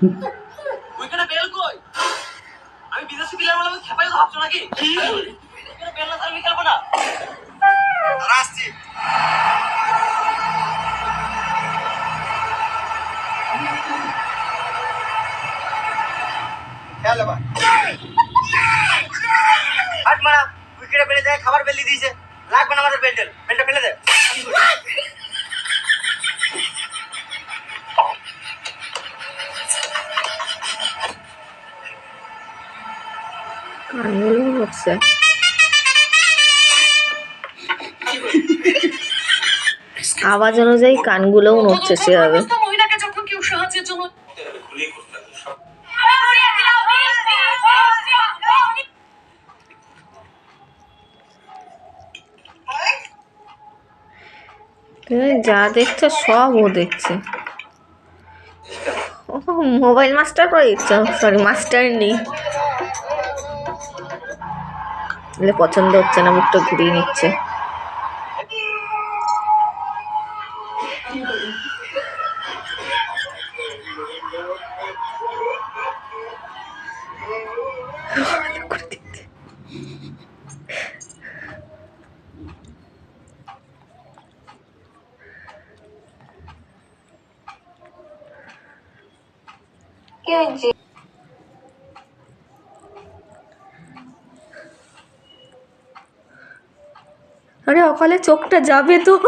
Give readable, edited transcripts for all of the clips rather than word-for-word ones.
উইকেটে বেল কই? আমি বিদেশি প্লেয়ার বলে আমি খেপাই ভাবছো নাকি? উইকেটে বেল না তাহলে আমি খেলবো না। রাস্তি খেলে ভাই হাট মারা উইকেটে বেলে যায় খাবার বেলি দিয়েছে লাগবে না আমাদের বেলটা ফেলে দে কানগুলো হচ্ছে আওয়াজ অনুযায়ী কানগুলোও নড়ছে সেভাবে। মহিলাকে যখন কেউ সাহায্যের জন্য তুমি যা দেখছো সব ও দেখছে। ও মোবাইল মাস্টার করে দিচ্ছ, সরি মাস্টার নেই পছন্দ হচ্ছে না, মুখটা ঘুরিয়ে নিচ্ছে। আরে অকালে চোখটা যাবে তোর।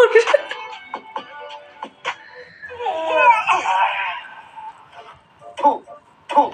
Two.